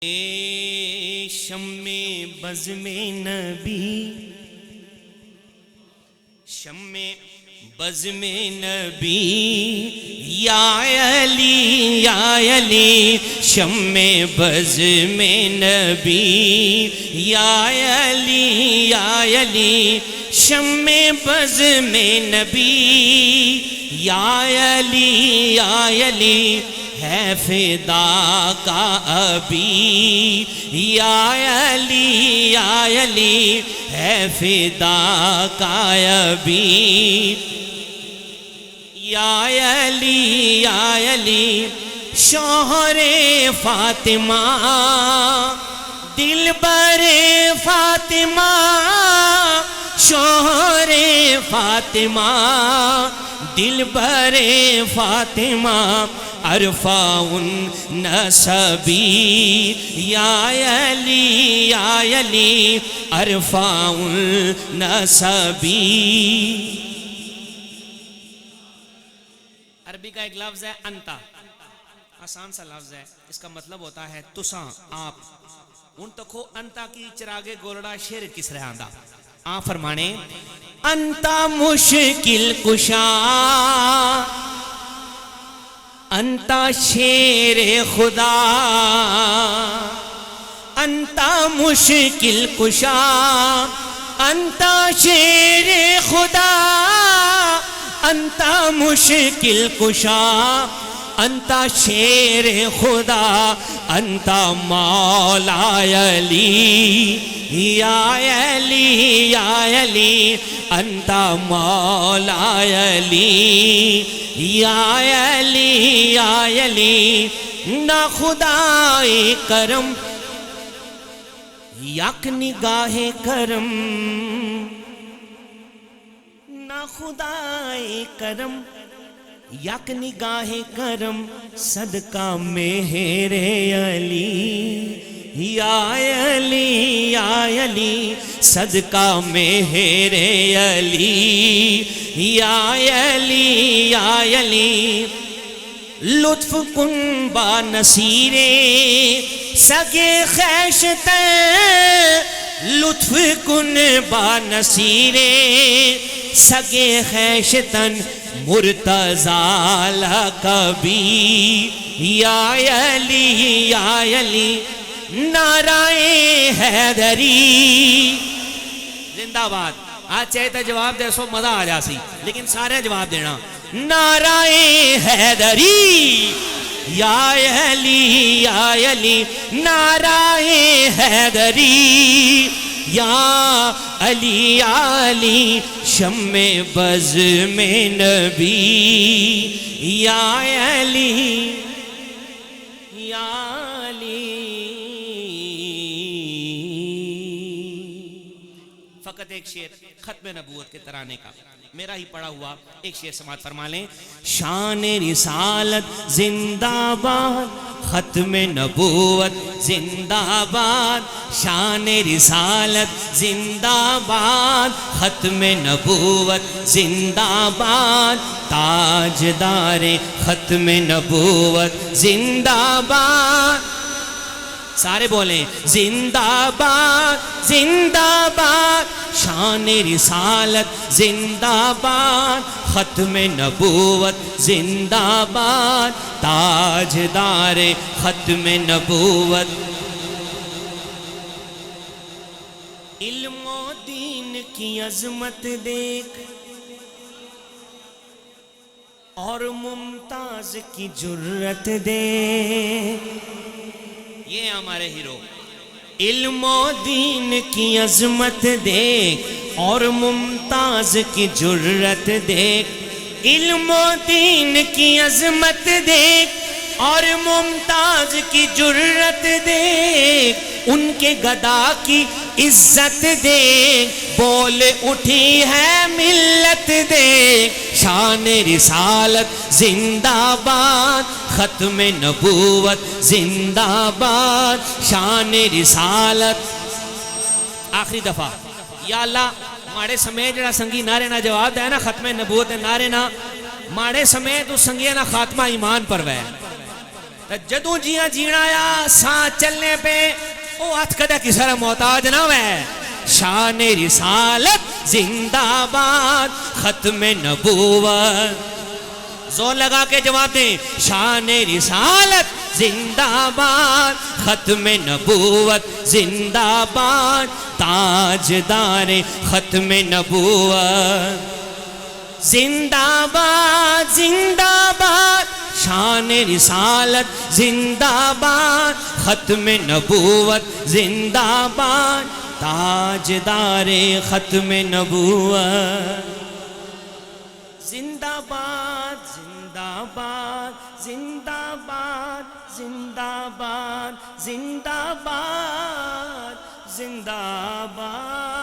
شمع بزم نبی، شمع بزم نبی، یا علی یا علی، شمع بزم نبی، یا علی یا علی، شمع بزم نبی، یا علی یا علی، ہے فدا کا ابی، یا علی یا علی، ہے فدا کا ابی، یا علی یا علی، شوہر فاطمہ، دلبر فاطمہ، شوہر فاطمہ، دلبر فاطمہ، ارفع النسبی، یا علی یا علی، ارفع النسبی۔ عربی کا ایک لفظ ہے انتا، آسان سا لفظ ہے، اس کا مطلب ہوتا ہے تساں، آپ۔ ان تکو انتا کی چراغے گولڑا شیر کس رہا آندہ، آپ فرمانے انتا مشکل کشا، انتا شیر خدا، انتا مشکل کشا، انتا شیر خدا، انتا مشکل کشا، انتا شیر خدا، انتا مولا علی، یا علی یا علی، انتا مولا علی، یا علی یا علی، نہ خدائے کرم یک نگاہ کرم، نہ خدائے کرم یک نگاہ کرم، صدقہ مہر علی، یا علی یا علی، صدقہ مہر علی، یا علی یا علی، لطف کن با نصیر سگے خیشتن، لطف کن با نصیر سگے خیشتن، مرتضی لقبی، یا علی یا علی، نعرہ حیدری زندہ باد۔ آج چاہتا جواب دے سو مزہ آ جاسی، لیکن سارے جواب دینا، نعرہ حیدری، یا علی یا علی، نعرہ حیدری، یا علی یا علی، شمع بزم نبی، یا علی یا علی۔ فقط ایک شعر ختم نبوت کے ترانے کا میرا ہی پڑھا ہوا ایک شعر سماعت فرما لیں۔ شان رسالت زندہ باد، ختم نبوت زندہ باد، شان رسالت زندہ باد، ختم نبوت زندہ باد، تاجدار ختم نبوت زندہ باد، سارے بولیں زندہ باد زندہ باد، شان رسالت زندہ باد، ختم نبوت زندہ باد، تاجدار ختم نبوت۔ علم و دین کی عظمت دیکھ اور ممتاز کی جرت دیکھ، یہ ہمارے ہیرو، علم و دین کی عظمت دیکھ اور ممتاز کی جرت دیکھ، علم و دین کی عظمت دیکھ اور ممتاز کی جرت دیکھ، ان کے گدا کی عزت دیکھ، بول اٹھی ہے ملت دیکھ، شان رسالت زندہ باد، ختم نبوت زندہ باد، شان رسالت۔ آخری دفعہ یا اللہ ماڑے سمے جڑا سنگی نعرے نہ جواب دے نا ختم نبوت نعرے نہ ماڑے سمے تو سنگیا نہ خاتمہ ایمان پر وے جدوں جیاں جینا آیا سانس چلنے پہ او ہاتھ کدہ کسی طرح محتاج نہ ہوئے شان رسالت زندہ باد ختم نبوت زور لگا کے جواب دیں شان رسالت زندہ باد ختم نبوت زندہ باد تاجدار ختم نبوت زندہ باد شان رسالت زندہ باد ختم نبوت زندہ باد تاجدار ختم نبوت زندہ باد زندہ باد زندہ باد زندہ باد زندہ باد زندہ باد